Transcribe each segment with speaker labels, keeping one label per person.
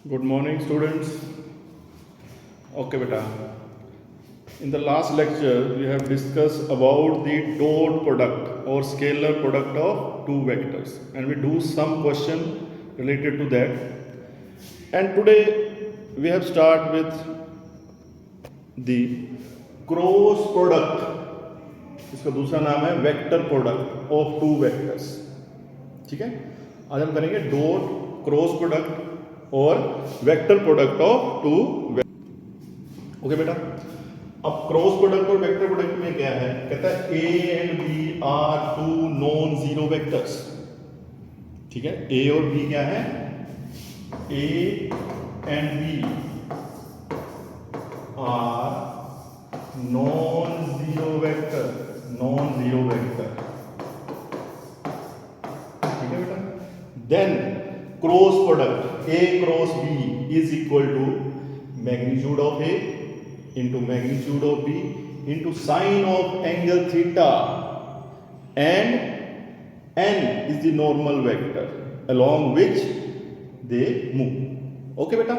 Speaker 1: Good morning, students. Okay, beta. In the last lecture, we have discussed about the dot product or scalar product of two vectors, and we do some question related to that. And today we have start with the cross product. इसका दूसरा नाम है vector product of two vectors. ठीक है, आज हम करेंगे dot cross product और vector product of two. Okay बेटा, अब क्रॉस प्रोडक्ट और वेक्टर प्रोडक्ट में क्या है, कहता है A and B are two non zero vectors. ठीक है, ए और बी क्या है, A and B are non zero vector. Non zero vector. ठीक है बेटा. Then cross product A cross B is equal to magnitude of A into magnitude of b into sine of angle theta, and n is the normal vector along which they move. Okay बेटा,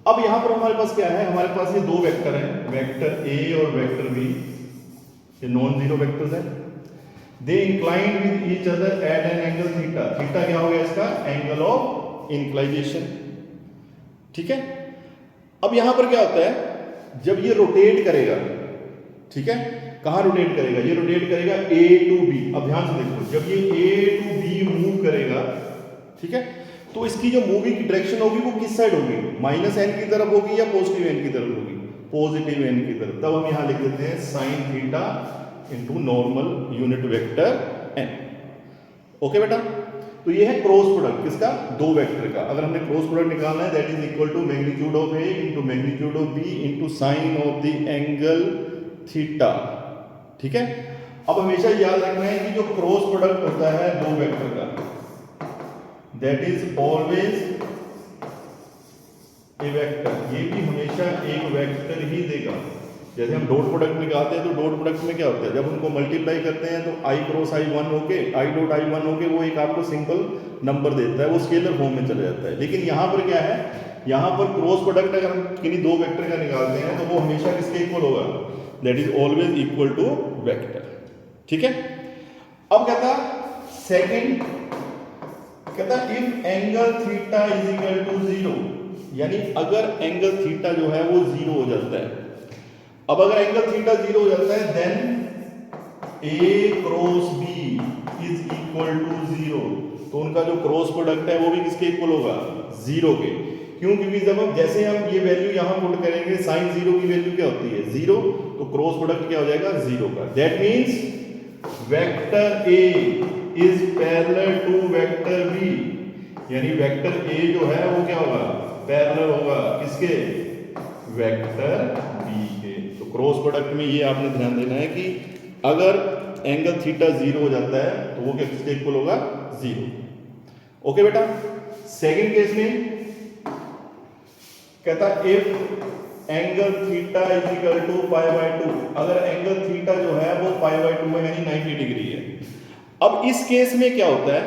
Speaker 1: अब यहां पर हमारे पास क्या है, हमारे पास ये दो वेक्टर हैं, वेक्टर a और वेक्टर b. ये नॉन जीरो वेक्टर्स हैं. They inclined with each other at an angle theta. Theta क्या हो गया इसका, एंगल ऑफ इंक्लाइनेशन. ठीक है, अब यहां पर क्या होता है, जब ये रोटेट करेगा, ठीक है, कहां रोटेट करेगा, ये रोटेट करेगा ए टू बी. अब ध्यान से देखो, जब ये ए टू बी मूव करेगा, ठीक है, तो इसकी जो मूविंग की डायरेक्शन होगी वो किस साइड होगी, माइनस एन की तरफ होगी या पॉजिटिव एन की तरफ होगी, पॉजिटिव एन की तरफ. तब हम यहां लिख देते हैं sine theta into normal unit vector N. Okay बेटा, तो ये है क्रॉस प्रोडक्ट किसका, दो वेक्टर का. अगर हमने क्रॉस प्रोडक्ट निकालना है, that is equal to magnitude of A into magnitude of B into sine of the angle theta. ठीक है, अब हमेशा याद रखना है कि जो क्रॉस प्रोडक्ट होता है दो वेक्टर का, that is always a vector. ये भी हमेशा एक वेक्टर ही देगा. जैसे हम डॉट प्रोडक्ट निकालते हैं, तो डॉट प्रोडक्ट में क्या होता है, जब उनको मल्टीप्लाई करते हैं तो आई क्रॉस आई वन होके, आई डॉट आई वन होके वो एक आपको सिंपल नंबर देता है, वो स्केलर फॉर्म में चला जाता है. लेकिन यहाँ पर क्या है, यहाँ पर क्रॉस प्रोडक्ट अगर हम किन्हीं दो वेक्टर का निकालते हैं तो वो हमेशा किसके इक्वल होगा, that is always equal to vector. ठीक है, अब कहता सेकेंड, कहता if angle theta is equal to zero, यानी अगर एंगल थीटा जो है वो जीरो हो जाता है. अब अगर एंगल थीटा जीरो हो जाता है, then A cross B is equal to zero. तो उनका जो क्रॉस प्रोडक्ट है वो भी किसके इक्वल होगा, जीरो के. क्यों, क्योंकि जब हम जैसे हम ये वैल्यू यहां पुट करेंगे, साइन जीरो की वैल्यू क्या होती है, जीरो, तो क्रॉस प्रोडक्ट क्या हो जाएगा, जीरो का. That means vector A is parallel to vector B, यानी वेक्टर ए जो है वो क्या होगा, पैरेलल होगा किसके, वेक्टर बी के. तो क्रॉस प्रोडक्ट में ये आपने ध्यान देना है कि अगर एंगल थीटा जीरो हो जाता है तो वो किसके इक्वल होगा, जीरो. ओके बेटा, सेकंड केस में कहता if angle theta is equal to pi by two. अगर एंगल थीटा जो है वो पाई बाय टू है, यानी 90 डिग्री है. अब इस केस में क्या होता है,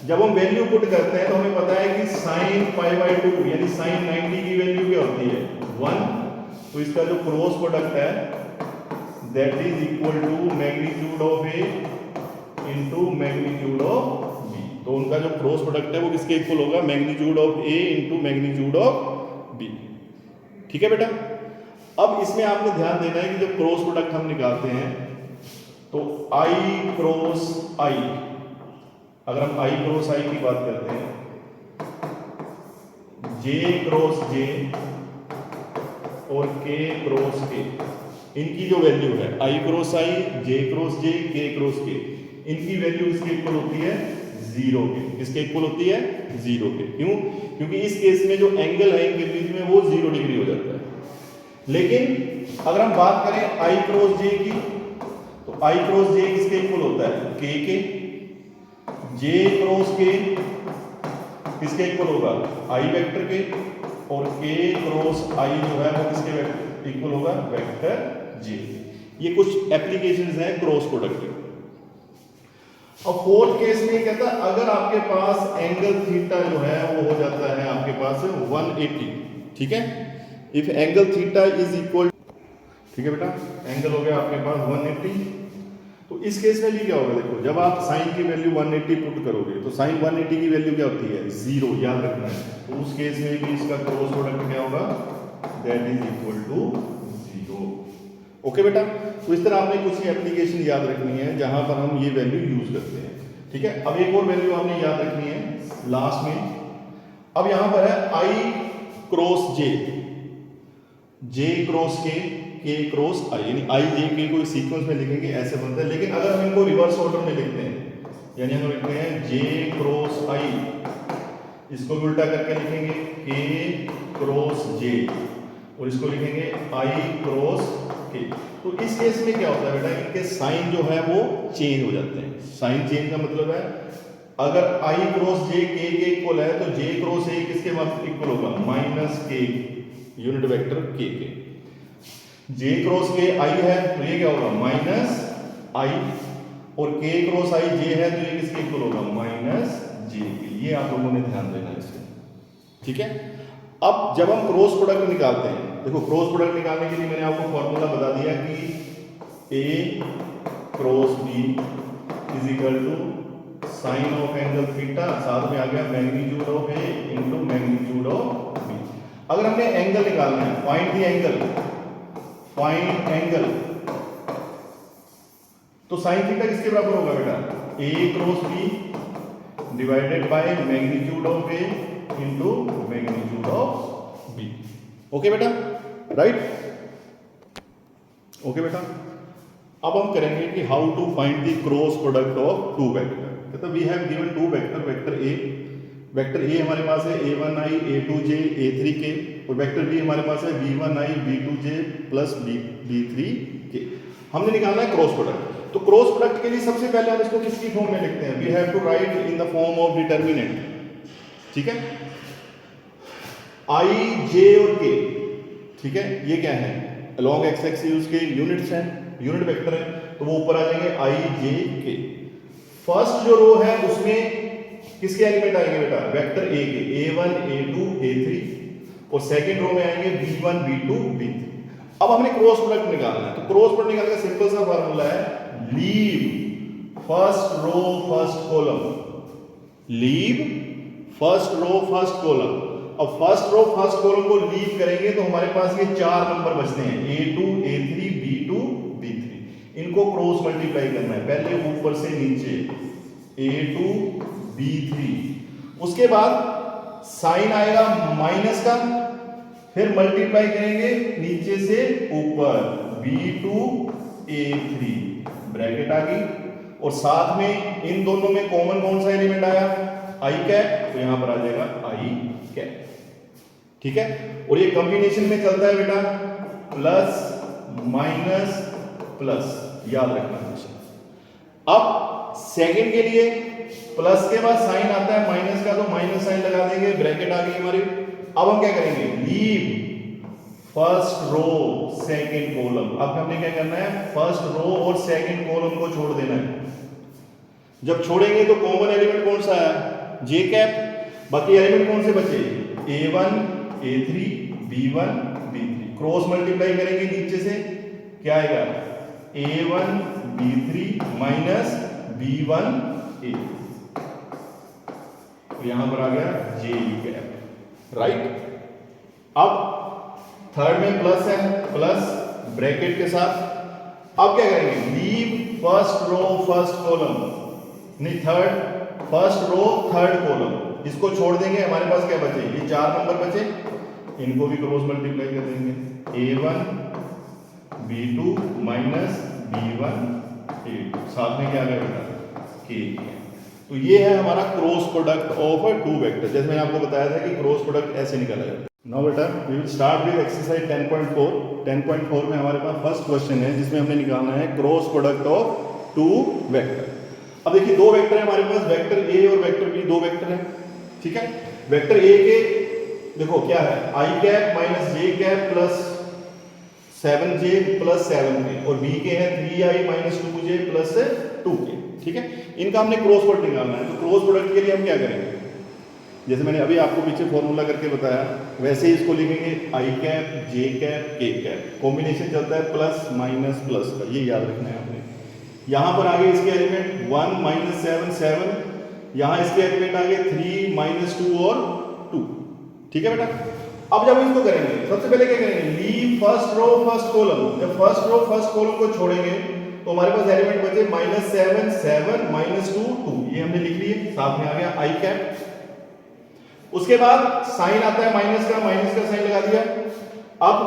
Speaker 1: जब हम वैल्यू पुट करते हैं तो हमें पता है कि साइन पाई बाय टू यानी साइन 90 की वैल्यू क्या होती है, 1. तो इसका जो क्रॉस प्रोडक्ट है that is equal to magnitude of A into magnitude of B. तो उनका जो क्रॉस प्रोडक्ट है वो किसके इक्वल होगा, magnitude of A into magnitude of B. ठीक है बेटा, अब इसमें आपने ध्यान देना है कि जब क्रॉस प्रोडक्ट हम निकालते हैं तो आई क्रॉस आई, अगर हम आई क्रॉस आई की बात करते हैं, जे क्रॉस जे और के क्रॉस के, इनकी जो वैल्यू है आई क्रॉस आई, जे क्रॉस जे, के क्रॉस के, इनकी वैल्यू इसके इक्वल होती है जीरो के. किसके इक्वल होती है, जीरो के. क्यों, क्योंकि इस केस में जो एंगल है इनके बीच में वो 0 डिग्री हो जाता है. लेकिन अगर हम बात करें आई क्रॉस जे की, तो आई क्रॉस जे किसके इक्वल होता है, के. जे क्रॉस के किसके इक्वल होगा, आई वेक्टर के. और के क्रॉस आई जो है वो किसके वेक्टर इक्वल होगा, वेक्टर जे. ये कुछ एप्लीकेशंस हैं क्रॉस प्रोडक्ट के. अब फोर्थ केस में कहता है अगर आपके पास एंगल थीटा जो है वो हो जाता है आपके पास 180, ठीक है, if angle theta is equal, ठीक है बेटा, एंगल हो गया आपके पास 180, तो इस केस में भी क्या होगा, देखो जब आप साइन की वैल्यू 180 पुट करोगे तो साइन 180 की वैल्यू क्या होती है, 0, याद रखना है। तो उस केस में भी इसका क्रॉस प्रोडक्ट क्या होगा, that is equal to 0। Okay बेटा, तो इस तरह आपने कुछ एप्लीकेशन याद रखनी है जहां पर हम ये वैल्यू यूज करते हैं, ठीक है। अब एक और वैल्यू आपने याद रखनी है लास्ट में। अब यहां पर है आई क्रॉस जे, जे क्रॉस के क्रॉस आई, यानी आई जे के को सीक्वेंस में लिखेंगे ऐसे बनता है, लेकिन अगर हम इनको रिवर्स ऑर्डर में लिखते हैं, यानी हम लिखते हैं जे क्रॉस आई, इसको भी उल्टा करके लिखेंगे के क्रॉस जे, और इसको लिखेंगे आई क्रॉस के। तो इस केस में क्या होता है बेटा, इनके साइन जो है वो चेंज हो जाते हैं। साइन चेंज का मतलब है अगर आई क्रॉस जे के इक्वल है तो जे क्रॉस ए किसके इक्वल होगा, माइनस के, यूनिट वेक्टर के। जे क्रॉस के आई है तो ये क्या होगा, माइनस आई, और के क्रॉस आई जे है तो ये किसके इक्वल होगा, माइनस जे के। ये आप लोगों ने ध्यान देना है इसमें, ठीक है। अब जब हम क्रॉस प्रोडक्ट निकालते हैं, देखो क्रॉस प्रोडक्ट निकालने के लिए मैंने आपको फॉर्मूला बता दिया कि A cross B is equal to sine of angle theta, साथ में आ गया magnitude of A into magnitude of B. अगर हमने एंगल निकालना है, find the angle, find angle, तो साइन थीटा किसके बराबर होगा बेटा, A cross B divided by magnitude of A into magnitude of B. Okay बेटा, राइट, ओके बेटा। अब हम करेंगे कि how to find the cross product of two vector. तो we have given two vector, vector A हमारे पास है a1i a2j a3k, और वेक्टर बी हमारे पास है b1i b2j प्लस b3k। हमने निकालना है क्रॉस प्रोडक्ट। तो क्रॉस प्रोडक्ट के लिए सबसे पहले हम इसको किसकी फॉर्म में लिखते हैं, we have to write in the form of determinant, ठीक है, आई जे और के, ठीक है। ये क्या है, अलॉन्ग एक्स एक्सिस के यूनिट्स हैं, यूनिट वेक्टर है, तो वो ऊपर आ जाएंगे आई जे के। फर्स्ट जो रो है उसमें किसके एलिमेंट आएंगे बेटा, वेक्टर ए के, a1 a2 a3, और सेकंड रो में आएंगे b1 b2 b3। अब हमने क्रॉस प्रोडक्ट निकालना है, तो क्रॉस प्रोडक्ट निकालने का सिंपल सा फार्मूला है, leave first row first column, leave first row first column. अब फर्स्ट रो फर्स्ट कॉलम को लीव करेंगे तो हमारे पास ये 4 नंबर बचते हैं, a2 a3 b2 b3। इनको क्रॉस मल्टीप्लाई करना है, पहले ऊपर से नीचे a2 b3, उसके बाद साइन आएगा माइनस का, फिर मल्टीप्लाई करेंगे नीचे से ऊपर b2 a3, ब्रैकेट आ गई, और साथ में इन दोनों में कॉमन कौन सा एलिमेंट आया, आई कैप, तो यहां पर आ जाएगा आई कैप, ठीक है। और ये कॉम्बिनेशन में चलता है बेटा, प्लस माइनस प्लस, याद रखना हमेशा। अब सेकंड के लिए प्लस के बाद साइन आता है माइनस का, तो माइनस साइन लगा देंगे, ब्रैकेट आ गई हमारी। अब हम क्या करेंगे, leave first row second column. अब हमने क्या करना है, फर्स्ट रो और सेकंड कॉलम को छोड़ देना है। जब छोड़ेंगे तो कॉमन एलिमेंट कौन सा है, जे कैप, बाकी एलिमेंट कौन से बचे, a1 a3 b1 b3। Cross multiply करेंगे नीचे से, क्या आएगा, a1 b3 minus b1 a, यहां पर आ गया जे कैप, राइट। अब थर्ड में प्लस है, प्लस ब्रैकेट के साथ। अब क्या करेंगे, leave first row first column, नहीं third, first row third column, इसको छोड़ देंगे, हमारे पास क्या बचे, ये 4 नंबर बचे, इनको भी क्रॉस मल्टीप्लाई कर देंगे, a1 b2 minus b1 a2, साथ में क्या आ गया बेटा, k। तो ये है हमारा cross product of two vector. जैसे मैंने आपको बताया था कि क्रॉस प्रोडक्ट ऐसे निकाला जाता है। नाउ बेटा we will start with exercise 10.4। 10.4 में हमारे पास फर्स्ट क्वेश्चन है जिसमें हमने निकालना है cross product of two vector. अब देखिए दो वेक्टर है हमारे पास, वेक्टर ए और वेक्टर बी, दो वेक्टर है, ठीक है। वेक्टर ए के देखो क्या है, i cap minus j cap plus 7j plus 7k, और बी के हैं 3i minus 2j plus 2k, ठीक है, इनका हमने क्रॉस प्रोडक्ट निकालना है। तो क्रॉस प्रोडक्ट के लिए हम क्या करेंगे, जैसे मैंने अभी आपको पीछे फॉर्मूला करके बताया, वैसे ही इसको लिखेंगे आई कैप जे कैप के कैप, कॉम्बिनेशन चलता है प्लस माइनस प्लस का, ये याद रखना है आपने। यहाँ पर आगे इसके एलिमेंट 1 माइनस 7 7, यहाँ इसके एलिमेंट आगे 3 माइनस 2 और 2। ठीक है बेटा, अब जब इसको करेंगे सबसे पहले क्या करेंगे, leave first row first column. जब फर्स्ट रो फर्स्ट कॉलम को छोड़ेंगे तो हमारे पास एलिमेंट बचे माइनस 7 7 माइनस 2 2, ये हमने लिख लिए, साथ में आ गया आई कैप। उसके बाद साइन आता है माइनस का साइन लगा दिया। अब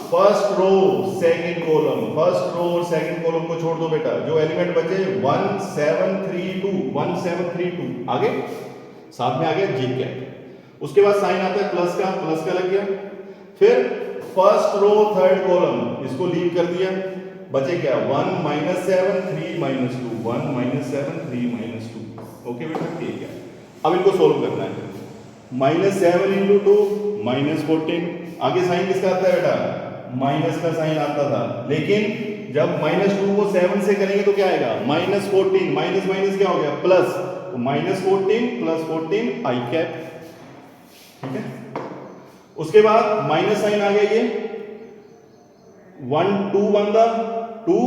Speaker 1: first row second column, first row और सेकंड कॉलम को छोड़ दो बेटा, जो एलिमेंट बचे 1 7 3 2 1 7 3 2, आगे साथ में आ गया जी कैप। उसके बाद साइन आता है प्लस का लग गया। फिर फर्स्ट रो थर्ड कॉलम, इसको लीव कर दिया, बचे क्या 1 minus 7 3 minus 2 1 minus 7 3 minus 2। Okay बेटा, ठीक है। अब इनको सोल्व करना है, माइनस 7 इंटू 2 माइनस 14, आगे साइन किसका आता है बेटा, माइनस का साइन आता था, लेकिन जब माइनस 2 को 7 से करेंगे तो क्या आएगा माइनस 14, माइनस माइनस क्या हो गया प्लस, तो माइनस 14 प्लस 14 आई कैप। ठीक है, उसके बाद माइनस साइन आ गया, ये 1 2 1 द 2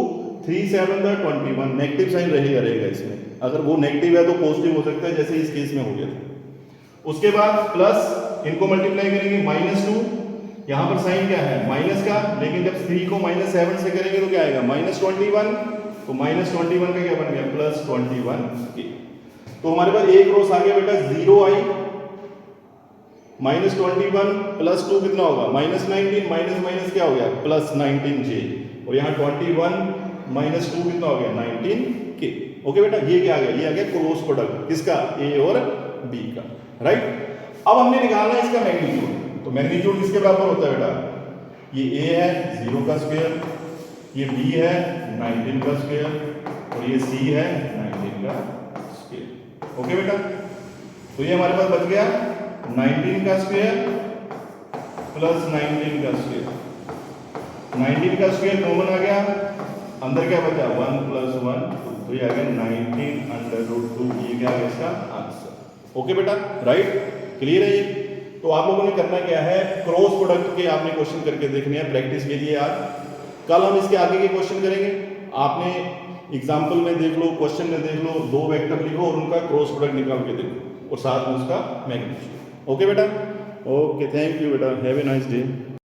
Speaker 1: 3 7 द 21, नेगेटिव साइन रहेगा इसमें, अगर वो नेगेटिव है तो पॉजिटिव हो सकता है, जैसे इस केस में हो गया था। उसके बाद प्लस, इनको मल्टीप्लाई करेंगे माइनस 2, यहां पर साइन क्या है माइनस का, लेकिन जब 3 को माइनस 7 से करेंगे तो क्या आएगा माइनस 21, तो माइनस 21 का क्या बन गया प्लस 21। तो हमारे पास एक रोस आ गया बेटा 0 आई, माइनस 21 प्लस 2 कितना होगा माइनस 19, माइनस माइनस क्या हो गया प्लस 19 जे, और यहाँ 21 माइनस 2 कितना हो गया 19 के। ओके बेटा, ये क्या आ गया, ये आ गया क्रॉस प्रोडक्ट किसका, ए और बी का, राइट। अब हमने निकालना है इसका मैग्नीट्यूड, तो मैग्नीट्यूड किसके बराबर होता है बेटा, ये ए है 0 का स्क्वायर, ये बी है 19 का स्क्वायर, और ये सी है 19 का स्क्वायर। ओके बेटा, तो ये हमारे पास बच गया 19 का स्क्वायर प्लस 19 का स्क्वायर, 19 का स्क्वायर कॉमन आ गया, अंदर क्या बचा 1 प्लस 1 2, तो ये आ गया 19 अंडर रूट 2, ये क्या है इसका आंसर। ओके बेटा, राइट, क्लियर है ये। तो आप लोगों ने करना क्या है, क्रॉस प्रोडक्ट के आपने क्वेश्चन करके देखने हैं प्रैक्टिस के लिए आज। कल हम इसके आगे के क्वेश्चन करेंगे, आपने एग्जाम्पल में देख लो, क्वेश्चन में देख लो, 2 वेक्टर लिखो और उनका क्रॉस प्रोडक्ट निकाल के देखो, और साथ में उसका मैग्नीट्यूड। ओके बेटा, ओके, थैंक यू बेटा, हैव ए नाइस डे।